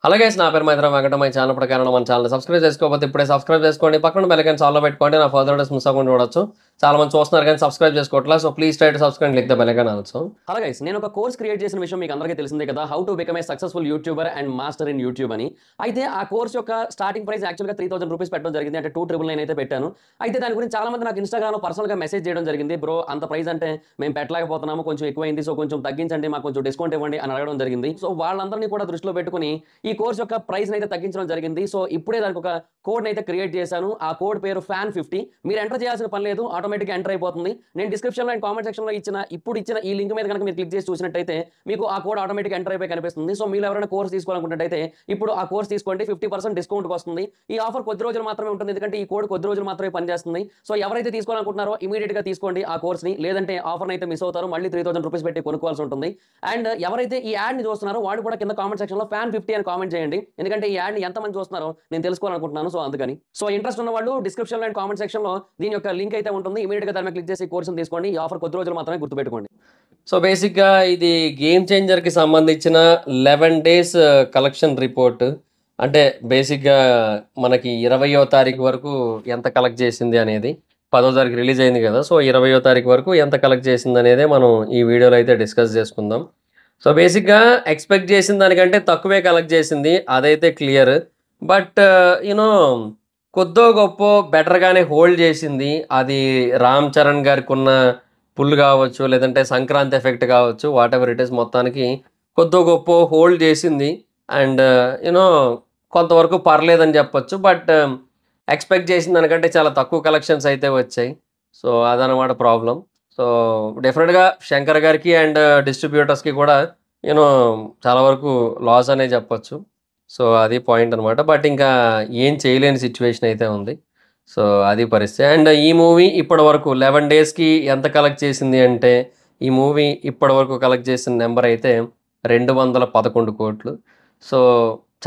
Hello guys, నా పేరు Maitra Venkata. My channel ప్రకారం మన ఛానల్ సబ్స్క్రైబ్ చేసుకోకపోతే ఇప్పుడే సబ్స్క్రైబ్ చేసుకోండి. పక్కన బెల్ ఐకాన్ ఆల్లో పెట్టుకోండి. నా ఫర్దర్ వీడియోస్ మిస్ అవ్వకుండా చూడొచ్చు. చాలా మంది చూస్తున్నారు కానీ సబ్స్క్రైబ్ చేసుకోవట్లేదు. So please try to subscribe click the bell icon also. Hello guys, నేను ఒక కోర్స్ క్రియేట్ చేసిన విషయం మీకు అందరికీ తెలిసిందే కదా, how to become a successful YouTuber and master in YouTube అని. అయితే ఆ కోర్స్ యొక్క స్టార్టింగ్ ప్రైస్ యాక్చువల్గా 3000 రూపీస్ పెట్టడం జరిగింది. అంటే 2999 అయితే పెట్టాను. అయితే దాని గురించి చాలా మంది నాకు ఇన్స్టాగ్రామ్లో పర్సనల్గా మెసేజ్ చేయడం జరిగింది. బ్రో, అంత ప్రైస్ అంటే మేము పెట్టలేకపోతున్నాము, కొంచెం ఎక్కువైంది, సో కొంచెం తగ్గించండి, మాకు కొంచెం డిస్కౌంట్ ఇవ్వండి అని అడగడం జరిగింది. సో వాళ్ళందరినీ కూడా దృష్టిలో పెట్టుకుని ఈ కోర్స్ యొక్క ప్రైస్ అయితే తగ్గించడం జరిగింది. సో ఇప్పుడే దానికి ఒక కోడ్ అయితే క్రియేట్ చేశాను. ఆ కోడ్ పేరు FAN50. మీరు ఎంటర్ చేయాల్సిన పని లేదు, ఆటోమేటిక్గా ఎంటర్ అయిపోతుంది. నేను డిస్క్రిప్షన్లో అండ్ కామెంట్ సెక్షన్లో ఇచ్చిన ఈ లింక్ మీద కనుక మీరు క్లిక్ చేసి చూసినట్టయితే మీకు ఆ కోడ్ ఆటోమేటిక్ ఎంటర్ అయిపోయి కనిపిస్తుంది. సో మీరు ఎవరైనా కోర్స్ తీసుకోవాలనుకున్నట్టయితే ఇప్పుడు ఆ కోర్స్ తీసుకోండి, 50% డిస్కౌంట్ వస్తుంది. ఈ ఆఫర్ కొద్ది రోజులు మాత్రమే ఉంటుంది, ఎందుకంటే ఈ కోడ్ కొద్ది రోజులు మాత్రమే పనిచేస్తుంది. సో ఎవరైతే తీసుకోవాలనుకుంటున్నారో ఇమీడియట్గా తీసుకోండి ఆ కోర్స్ని, లేదంటే ఆఫర్ అయితే మిస్ అవుతారు, మళ్ళీ 3000 రూపీస్ పెట్టి కొనుక్కోవాల్సి ఉంటుంది. అండ్ ఎవరైతే ఈ యాడ్ని చూస్తున్నారో వాడు కూడా కింద కామెంట్ సెక్షన్లో FAN50 అని కామెంట్ చేయండి, ఎందుకంటే ఈ యాడ్ని ఎంతమంది చూస్తున్నారో నేను తెలుసుకోవాలనుకుంటున్నాను. సో అందుకని ఇంట్రెస్ట్ ఉన్న వాళ్ళు డిస్క్రిప్షన్లో అండ్ కామెంట్ సెక్షన్లో దీని యొక్క లింక్ అయితే ఉంటుంది. ఇమీడియట్గా దాని మీద క్లిక్ చేసి కోర్సును తీసుకోండి. ఈ ఆఫర్ కొద్ది రోజులు మాత్రమే, గుర్తుపెట్టుకోండి. సో బేసిక్గా ఇది గేమ్ చేంజర్కి సంబంధించిన 11 డేస్ కలెక్షన్ రిపోర్ట్. అంటే బేసిక్గా మనకి 20వ తారీఖు వరకు ఎంత కలెక్ట్ చేసింది అనేది, 10వ తారీఖు రిలీజ్ అయింది కదా, సో 20వ తారీఖు వరకు ఎంత కలెక్ట్ చేసింది అనేదే మనం ఈ వీడియోలో అయితే డిస్కస్ చేసుకుందాం. సో బేసిక్గా ఎక్స్పెక్ట్ చేసిన దానికంటే తక్కువే కలెక్ట్ చేసింది, అదైతే క్లియర్. బట్ యూనో కొద్దో గొప్పో బెటర్గానే హోల్డ్ చేసింది. అది రామ్ చరణ్ గారికి ఉన్న పుల్ కావచ్చు, లేదంటే సంక్రాంతి ఎఫెక్ట్ కావచ్చు, వాట్ ఎవర్ ఇట్ ఈస్, మొత్తానికి కొద్దో గొప్పో హోల్డ్ చేసింది. అండ్ యూనో కొంతవరకు పర్లేదని చెప్పొచ్చు. బట్ ఎక్స్పెక్ట్ చేసిన దానికంటే చాలా తక్కువ కలెక్షన్స్ అయితే వచ్చాయి. సో అదనమాట ప్రాబ్లం. సో డెఫినెట్గా శంకర్ గారికి అండ్ డిస్ట్రిబ్యూటర్స్కి కూడా యూనో చాలా వరకు లాస్ అనే చెప్పొచ్చు. సో అది పాయింట్ అనమాట. బట్ ఇంకా ఏం చేయలేని సిచ్యువేషన్ అయితే ఉంది. సో అది పరిస్థితి. అండ్ ఈ మూవీ ఇప్పటి వరకు 11 డేస్కి ఎంత కలెక్ట్ చేసింది అంటే, ఈ మూవీ ఇప్పటి వరకు కలెక్ట్ చేసిన నెంబర్ అయితే 211 కోట్లు. సో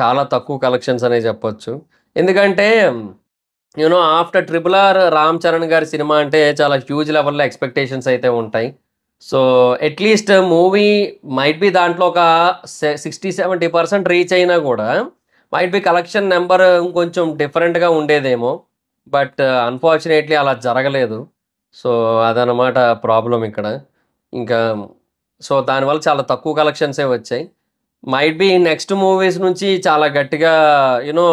చాలా తక్కువ కలెక్షన్స్ అనే చెప్పొచ్చు. ఎందుకంటే you know after RRR Ram Charan గారి సినిమా అంటే చాలా హ్యూజ్ లెవెల్లో ఎక్స్పెక్టేషన్స్ అయితే ఉంటాయి. So at least movie might be దాంట్లో ఒక 60-70% రీచ్ అయినా కూడా మైట్ బి కలెక్షన్ నెంబర్ ఇంకొంచెం డిఫరెంట్గా ఉండేదేమో. బట్ అన్ఫార్చునేట్లీ అలా జరగలేదు. సో అదనమాట ప్రాబ్లం ఇక్కడ. ఇంకా సో దానివల్ల చాలా తక్కువ కలెక్షన్సే వచ్చాయి. మైట్ బి నెక్స్ట్ మూవీస్ నుంచి చాలా గట్టిగా యూనో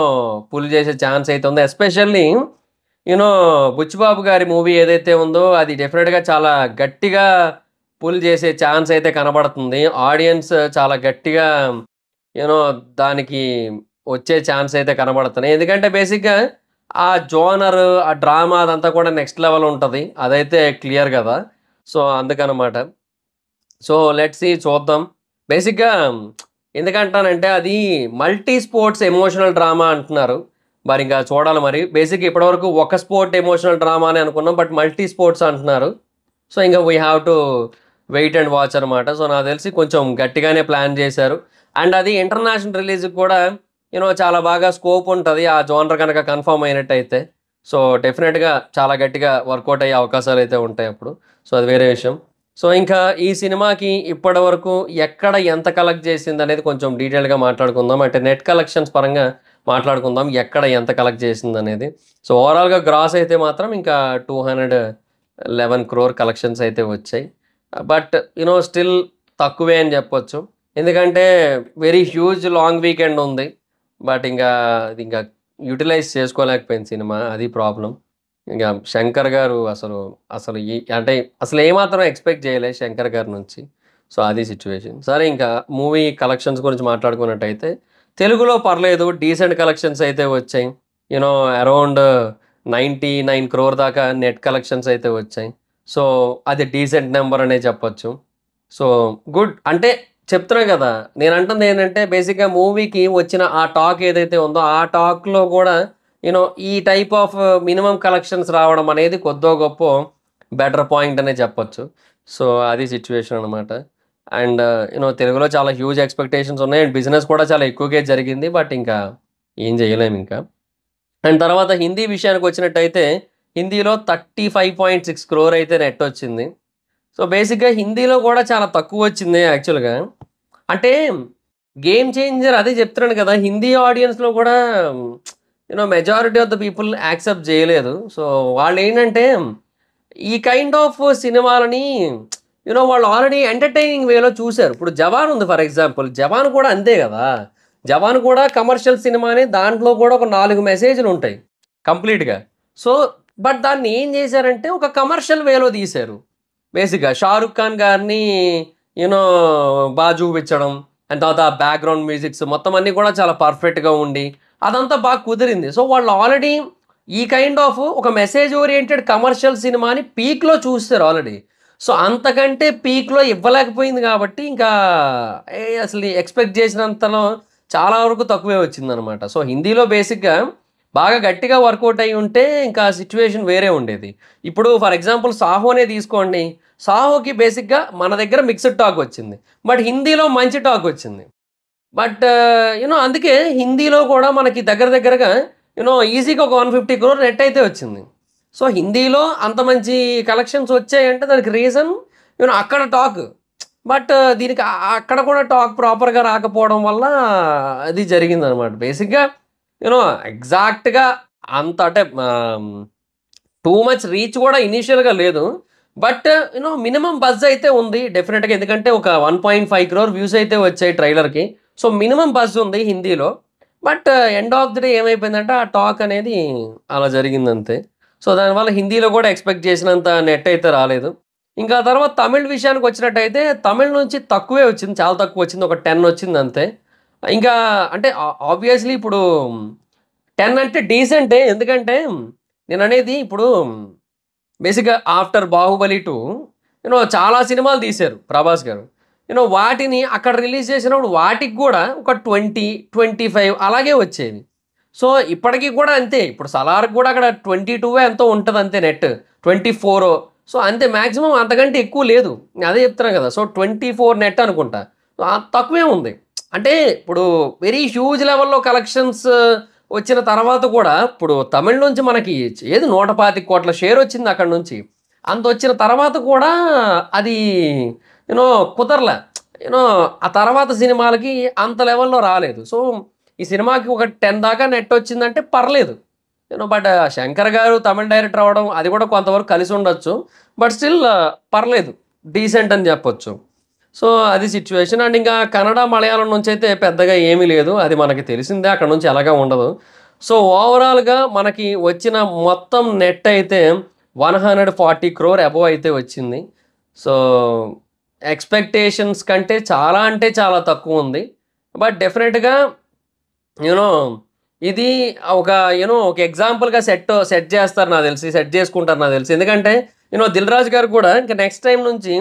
పుల్ చేసే ఛాన్స్ అయితే ఉంది. ఎస్పెషల్లీ యూనో బుచ్చిబాబు గారి మూవీ ఏదైతే ఉందో అది డెఫినెట్గా చాలా గట్టిగా పుల్ చేసే ఛాన్స్ అయితే కనబడుతుంది. ఆడియన్స్ చాలా గట్టిగా యూనో దానికి వచ్చే ఛాన్స్ అయితే కనబడుతున్నాయి. ఎందుకంటే బేసిక్గా ఆ జోనర్, ఆ డ్రామా అదంతా కూడా నెక్స్ట్ లెవెల్ ఉంటుంది, అదైతే క్లియర్ కదా. సో అందుకనమాట. సో లెట్స్ సీ, చూద్దాం. బేసిక్గా ఎందుకంటానంటే అది మల్టీ స్పోర్ట్స్ ఎమోషనల్ డ్రామా అంటున్నారు. మరి ఇంకా చూడాలి. మరి బేసిక్గా ఇప్పటివరకు ఒక స్పోర్ట్ ఎమోషనల్ డ్రామా అని అనుకున్నాం, బట్ మల్టీ స్పోర్ట్స్ అంటున్నారు. సో ఇంకా we have to wait and watch అనమాట. సో నాకు తెలిసి కొంచెం గట్టిగానే ప్లాన్ చేశారు. అండ్ అది ఇంటర్నేషనల్ రిలీజ్కి కూడా యూనో చాలా బాగా స్కోప్ ఉంటుంది, ఆ జోనర్ కనుక కన్ఫర్మ్ అయినట్టయితే. సో డెఫినెట్గా చాలా గట్టిగా వర్కౌట్ అయ్యే అవకాశాలు అయితే ఉంటాయి అప్పుడు. సో అది వేరే విషయం. సో ఇంకా ఈ సినిమాకి ఇప్పటి వరకు ఎక్కడ ఎంత కలెక్ట్ చేసింది అనేది కొంచెం డీటెయిల్గా మాట్లాడుకుందాం. అంటే నెట్ కలెక్షన్స్ పరంగా మాట్లాడుకుందాం, ఎక్కడ ఎంత కలెక్ట్ చేసింది అనేది. సో ఓవరాల్గా గ్రాస్ అయితే మాత్రం ఇంకా 211 crore కలెక్షన్స్ అయితే వచ్చాయి. బట్ యూనో స్టిల్ తక్కువే అని చెప్పొచ్చు, ఎందుకంటే వెరీ హ్యూజ్ లాంగ్ వీకెండ్ ఉంది. బట్ ఇంకా యూటిలైజ్ చేసుకోలేకపోయింది సినిమా, అది ప్రాబ్లం. ఇంకా శంకర్ గారు అసలు అసలు అంటే అసలు ఏమాత్రం ఎక్స్పెక్ట్ చేయలేదు శంకర్ గారి నుంచి. సో అది సిచ్యువేషన్. సరే, ఇంకా మూవీ కలెక్షన్స్ గురించి మాట్లాడుకున్నట్టయితే తెలుగులో పర్లేదు, డీసెంట్ కలెక్షన్స్ అయితే వచ్చాయి. యూనో అరౌండ్ 99 crore దాకా నెట్ కలెక్షన్స్ అయితే వచ్చాయి. సో అది డీసెంట్ నెంబర్ అనే చెప్పొచ్చు. So good. అంటే చెప్తున్నా కదా, నేను అంటుంది ఏంటంటే బేసిక్గా మూవీకి వచ్చిన ఆ టాక్ ఏదైతే ఉందో ఆ టాక్లో కూడా యూనో ఈ టైప్ ఆఫ్ మినిమం కలెక్షన్స్ రావడం అనేది కొద్దో గొప్ప బెటర్ పాయింట్ అనే చెప్పొచ్చు. సో అది సిచ్యువేషన్ అనమాట. అండ్ యూనో తెలుగులో చాలా హ్యూజ్ ఎక్స్పెక్టేషన్స్ ఉన్నాయి, అండ్ బిజినెస్ కూడా చాలా ఎక్కువగా జరిగింది. బట్ ఇంకా ఏం చేయలేము ఇంకా. అండ్ తర్వాత హిందీ విషయానికి వచ్చినట్టయితే హిందీలో 35.6 crore అయితే నెట్ వచ్చింది. సో బేసిక్గా హిందీలో కూడా చాలా తక్కువ వచ్చింది యాక్చువల్గా. అంటే గేమ్ చేంజర్ అదే చెప్తున్నాను కదా! హిందీ ఆడియన్స్‌లో కూడా majority of the people accept చేయలేదు. సో, వాళ్ళేంటంటే ఈ కైండ్ ఆఫ్ సినిమాలని వాళ్ళు ఆల్రెడీ ఎంటర్‌టైనింగ్ వేలో చూసారు. ఇప్పుడు 'జవాన్' ఉంది ఫర్ ఎగ్జాంపుల్. 'జవాన్' కూడా అంతే గదా! 'జవాన్' కూడా కమర్షియల్ సినిమానే. దాంట్లో కూడా ఒక 4 మెసేజ్‌లుంటాయి కంప్లీట్‌గా. సో, బట్ దాన్ని ఏం చేశారంటే ఒక కమర్షియల్ వేలో తీశారు. బేసిక్‌గా 'షారుఖ్ ఖాన్' గారిని యూ నో చూపించడం. అండ్ తర్వాత బ్యాక్‌గ్రౌండ్ మ్యూజిక్స్ మొత్తం అన్నీ కూడా చాలా పర్ఫెక్ట్‌గా ఉండి, అదంతా బాగా కుదిరింది. సో, వాళ్ళు ఆల్రెడీ ఈ కైండ్ ఆఫ్ ఒక మెసేజ్ ఓరియెంటెడ్ కమర్షియల్ సినిమాని పీక్‌లో చూసేసారు ఆల్రెడీ. సో, అంతకంటే పీక్‌లో ఇవ్వలేకపోయింది కాబట్టి ఇంకా అసలు ఎక్స్‌పెక్ట్ చేసినంతలో చాలా వరకు తక్కువే వచ్చిందనమాట. సో, హిందీలో బేసిక్‌గా బాగా గట్టిగా వర్కౌట్ అయ్యి ఉంటే ఇంకా సిట్యుయేషన్ వేరే ఉండేది. ఇప్పుడు ఫర్ ఎగ్జాంపుల్ 'సాహోనే' తీసుకోండి. 'సాహోకి' బేసిక్‌గా మన దగ్గర మిక్స్డ్ టాక్ వచ్చింది. బట్ హిందీలో మంచి టాక్ వచ్చింది. బట్ అందుకే హిందీలో కూడా మనకి దగ్గర దగ్గరగా ఈజీగా ఒక 150 క్రోర్ నెట్ అయితే వచ్చింది. సో, హిందీలో అంత మంచి కలెక్షన్స్ వచ్చాయంటే దానికి రీజన్ అక్కడ టాక్. బట్ దీనికి అక్కడ కూడా టాక్ ప్రాపర్‌గా రాకపోవడం వల్ల అది జరిగిందనమాట. బేసిక్‌గా ఎగ్జాక్ట్‌గా అంత అంటే టూ మచ్ రీచ్ కూడా ఇనీషియల్‌గా లేదు. బట్ మినిమమ్ బజ్ అయితే ఉంది డెఫినిట్‌గా. ఎందుకంటే ఒక 1.5 క్రోర్ వ్యూస్ అయితే వచ్చాయి ట్రైలర్‌కి. సో, మినిమమ్ బజ్ ఉంది హిందీలో. But end of the day ఏమైపోయిందంటే ఆ టాక్ అనేది అలా జరిగిందంతే. సో, దానివల్ల హిందీలో కూడా ఎక్స్‌పెక్ట్ చేసినంత నెట్ అయితే రాలేదు. ఇంకా తర్వాత తమిళ్ విషయానికొచ్చినట్టయితే తమిళ్ నుంచి తక్కువే వచ్చింది. చాలా తక్కువొచ్చింది. ఒక 10 వచ్చిందంతే. ఇంకా అంటే ఆబ్వియస్‌లీ ఇప్పుడు 10 అంటే డీసెంటే. ఎందుకంటే నేననేది ఇప్పుడు బేసిక్‌గా ఆఫ్టర్ 'బాహుబలి 2' చాలా సినిమాలు తీశారు 'ప్రభాస్' గారు. వాటిని అక్కడ రిలీజ్ చేసినప్పుడు వాటికి గూడా ఒక 20, 25 అలాగే వచ్చేవి. సో, ఇప్పటికి కూడా అంతే. ఇప్పుడు 'సలార్‌కి' కూడా అక్కడ 22 ఎంతో ఉంటదంతే నెట్. 24 సో, అంతే మాక్సిమం అంతకంటే ఎక్కువ లేదు. నేను అదే చెప్తున్నాను కదా! సో, 24 నెట్ అనుకుంటా. తక్కువే ఉంది. అంటే ఇప్పుడు వెరీ హ్యూజ్ లెవెల్‌లో కలెక్షన్స్ వచ్చిన తర్వాత కూడా ఇప్పుడు తమిళ్ నుంచి మనకి ఏది 125,00,00,000 షేర్ వచ్చింది అక్కడి నుంచి. అంతొచ్చిన తర్వాత కూడా అది కుదరలే. యూనో ఆ తర్వాత సినిమాలకి అంత లెవెల్‌లో రాలేదు. సో, ఈ సినిమాకి ఒక 10 దాకా నెట్ వచ్చిందంటే పర్లేదు. బట్ 'శంకర్' గారు తమిళ్ డైరెక్టర్ అవ్వడం అది కూడా కొంతవరకు కలిసుండొచ్చు. బట్ స్టిల్ పర్లేదు. డీసెంట్ అని చెప్పొచ్చు. సో, అది సిట్యుయేషన్. అండ్ ఇంకా కన్నడ, మలయాళం నుంచయితే పెద్దగా ఏమీ లేదు. అది మనకి తెలిసిందే. అక్కడ నుంచి ఎలాగా ఉండదు. సో, ఓవరాల్‌గా మనకి వచ్చిన మొత్తం నెట్ అయితే 140 క్రోర్ అబోవ్ అయితే వచ్చింది. సో, ఎక్స్‌పెక్టేషన్స్ కంటే చాలా అంటే చాలా తక్కువుంది. బట్ డెఫినిట్‌గా యూనో ఇది ఒక ఒక ఎగ్జాంపుల్‌గా సెట్ చేస్తారు నాకు తెలిసి. సెట్ చేసుకుంటారు నాకు తెలిసి. ఎందుకంటే 'దిల్ రాజు' గారు కూడా ఇంక నెక్స్ట్ టైమ్ నుంచి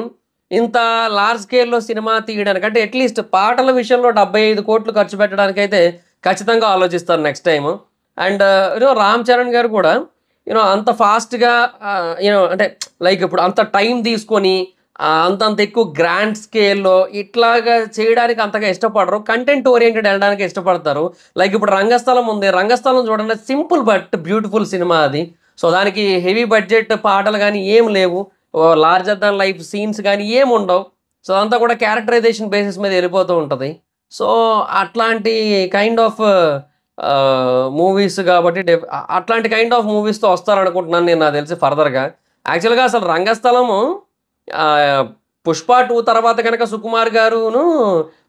ఇంత లార్జ్ స్కేల్‌లో సినిమా తీయడానికి అంటే అట్‌లీస్ట్ పాటల విషయంలో 75,00,00,000 ఖర్చు పెట్టడానికైతే ఖచ్చితంగా ఆలోచిస్తారు next time. And 'Ram Charan' గారు కూడా అంత ఫాస్ట్‌గా అంటే లైక్ ఇప్పుడు అంత టైం తీసుకొని అంతంత ఎక్కువ గ్రాండ్ స్కేల్‌లో ఇట్లాగా చేయడానికి అంతగా ఇష్టపడరు. కంటెంట్ ఓరియెంటెడ్ ఎళ్ళడానికి ఇష్టపడతారు. లైక్ ఇప్పుడు 'రంగస్థలం' ఉంది. 'రంగస్థలం' చూడండి సింపుల్ బట్ బ్యూటిఫుల్ సినిమా అది. సో, దానికి హెవీ బడ్జెట్ పాటలు గానీ ఏమి లేవు. లార్జర్ దాన్ లైఫ్ సీన్స్ గానీ ఏముండవు. సో, అదంతా కూడా క్యారెక్టరైజేషన్ బేసిస్ మీద ఎళ్ళిపోతూ ఉంటది. సో, అట్లాంటి కైండ్ ఆఫ్ మూవీస్ గాబట్టి అట్లాంటి కైండ్ ఆఫ్ మూవీస్‌తో వస్తారనుకుంటున్నాను నేను నాకు తెలిసి ఫర్దర్‌గా. యాక్చువల్‌గా అసలు 'రంగస్థలము' 'పుష్ప 2' తర్వాత గనక 'సుకుమార్' గారును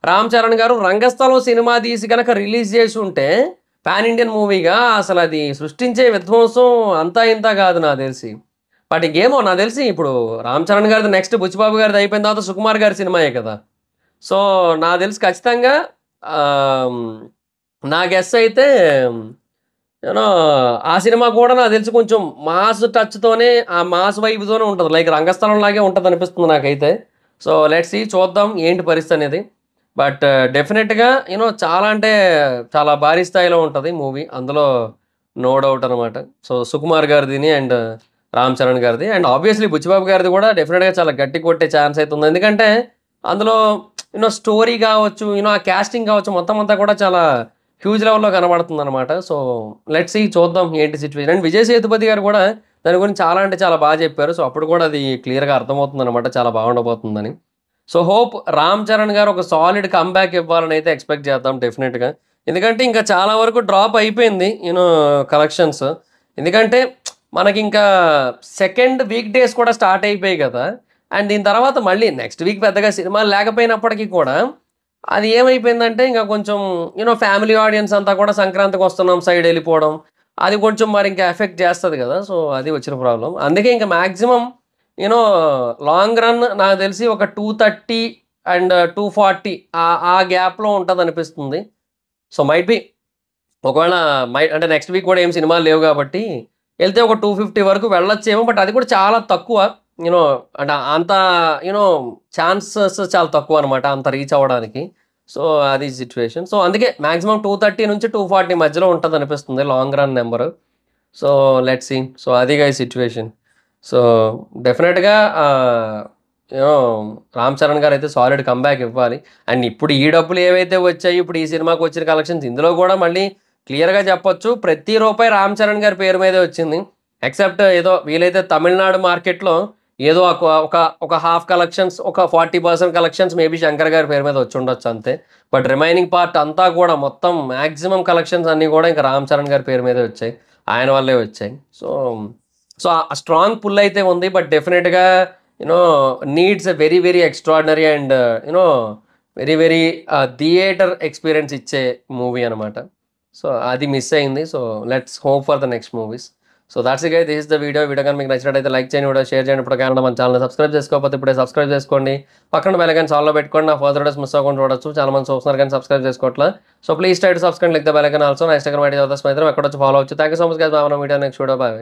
'రామ్ చరణ్' గారు 'రంగస్థలం' సినిమా తీసి గనక రిలీజ్ చేసుంటే పాన్ ఇండియన్ మూవీగా అసలది సృష్టించే విధ్వంసం అంతా ఇంతా కాదు నాకు తెలిసి. బట్ ఇంకేమో నాకు తెలిసి ఇప్పుడు 'రామ్ చరణ్' గారిది నెక్స్ట్ 'బుచ్చిబాబు' గారిది అయిపోయిన తర్వాత 'సుకుమార్' గారి సినిమాయే కదా! సో, నాకు తెలిసి ఖచ్చితంగా ఆహ్, నా గెస్ అయితే యూనో ఆ సినిమా కూడా నాకు తెలిసి కొంచెం మాస్ టచ్‌తోనే ఆ మాస్ వైబ్‌తోనే ఉంటది. లైక్ 'రంగస్థలం' లాగే ఉంటదనిపిస్తుంది నాకైతే. సో, లెట్స్ సీ చూద్దాం ఏంటి పరిస్థితి అనేది. బట్ డెఫినిట్‌గా చాలా అంటే చాలా భారీ స్థాయిలో ఉంటది మూవీ. అందులో నో డౌట్ అనమాట. సో, 'సుకుమార్' గారిదిని అండ్ 'రామ్ చరణ్' గారిది. అండ్ ఆబ్వియస్‌లీ 'బుచ్చిబాబు' గారిది కూడా డెఫినిట్‌గా చాలా గట్టి కొట్టే ఛాన్స్ అయితే ఉంది. ఎందుకంటే అందులో స్టోరీ కావచ్చు, ఆ కాస్టింగ్ కావచ్చు మొత్తం అంతా కూడా చాలా హ్యూజ్ లెవెల్‌లో కనబడుతుందనమాట. సో, లెట్స్ సీ చూద్దాం ఏంటి సిట్యుయేషన్. అండ్ 'విజయ్ సేతుపతి' గారు కూడా దాని గురించి చాలా అంటే చాలా చెప్పారు. సో, అప్పుడు కూడా అది క్లియర్‌గా అర్థమవుతుందనమాట చాలా బాగుండబోతుందని. సో హోప్ రామ్ చరణ్ గారు ఒక సాలిడ్ కమ్‌బ్యాక్ ఇవ్వాలని అయితే ఎక్స్‌పెక్ట్ చేద్దాం డెఫినెట్‌గా. ఎందుకంటే ఇంకా చాలా వరకు డ్రాప్ అయిపోయింది కలెక్షన్స్. ఎందుకంటే మనకింకా సెకండ్ వీక్ డేస్ కూడా స్టార్ట్ అయిపోయాయి కదా! అండ్ దీని తర్వాత మళ్ళీ నెక్స్ట్ వీక్ పెద్దగా సినిమాలు లేకపోయినప్పటికీ కూడా అది ఏమైపోయిందంటే ఇంకా కొంచెం ఫ్యామిలీ ఆడియన్స్ అంతా కూడా సంక్రాంతికొస్తున్నాం సైడ్ ఎళ్ళిపోవడం. అది కొంచెం మరి ఇంకా ఎఫెక్ట్ చేస్తది కదా! సో అది వచ్చిన ప్రాబ్లమ్. అందుకే ఇంక మాక్సిమం యూనో లాంగ్ రన్ నాకు తెలిసి ఒక 230 అండ్ 240 ఆ గ్యాప్‌లో ఉంటదనిపిస్తుంది. సో మైట్ బి ఒకవేళ అంటే నెక్స్ట్ వీక్ కూడా ఏం సినిమాలు లేవు కాబట్టి ఎళ్తే ఒక 250 వరకు వెళ్ళొచ్చేమో. బట్ అది కూడా చాలా తక్కువ. యూనో అంటే అంత యూనో ఛాన్సెస్ చాలా తక్కువనమాట అంత రీచ్ అవ్వడానికి. సో అది సిట్యుయేషన్. సో అందుకే మాక్సిమం 230 నుంచి 240 మధ్యలో ఉంటదనిపిస్తుంది long run number. So let's see. So అది గైస్ సిట్యుయేషన్. సో డెఫినెట్‌గా యూనో రామ్ చరణ్ గారైతే సాలిడ్ కమ్‌బ్యాక్ ఇవ్వాలి. అండ్ ఇప్పుడు ఈ డబ్బులు ఏవైతే వచ్చాయో, ఇప్పుడు ఈ సినిమాకి వచ్చిన కలెక్షన్స్ ఇందులో కూడా మళ్ళీ క్లియర్‌గా చెప్పొచ్చు. ప్రతి రూపాయి రామ్ చరణ్ గారి పేరు మీదే వచ్చింది. ఎక్సెప్ట్ ఏదో వీలైతే తమిళనాడు మార్కెట్‌లో ఏదో ఒక హాఫ్ కలెక్షన్స్, ఒక 40% కలెక్షన్స్ మేబీ శంకర్ గారి పేరు మీద వచ్చుండొచ్చు అంతే. బట్ రిమైనింగ్ పార్ట్ అంతా కూడా మొత్తం మాక్సిమం కలెక్షన్స్ అన్నీ కూడా ఇంకా రామ్ చరణ్ గారి పేరు మీదే వచ్చాయి. ఆయన వల్లే వచ్చాయి. సో ఆ స్ట్రాంగ్ పుల్ అయితే ఉంది. బట్ డెఫినెట్‌గా you know needs a very very extraordinary and very very theatre experience ఇచ్చే మూవీ అనమాట. సో అది మిస్ అయింది. So let's hope for the next movies. So that's it guys. This is the video. Video గాని మీకు నచ్చినట్టయితే like చేయండి, video share చేయండి. ఇప్పుడు కాకుండా మన ఛానల్‌ని సబ్స్క్రైబ్ చేసుకోకపోతే ఇప్పుడే సబ్స్క్రైబ్ చేసుకోండి. పక్కన బెల్ ఐకాన్ ఆల్‌లో పెట్టుకోండి. నా ఫర్దర్ వీడియోస్ మిస్ అవ్వకుండా చూడొచ్చు. చాలా మంది చూస్తున్నారు కానీ సబ్స్క్రైబ్ చేసుకోవట్లే. So please try to subscribe, click the bell icon also. నా ఇన్‌స్టాగ్రామ్ ఐడీ ఎక్కడొచ్చి ఫాలో అవ్వచ్చు. Thank you so much guys. Bye. Video next video. Bye.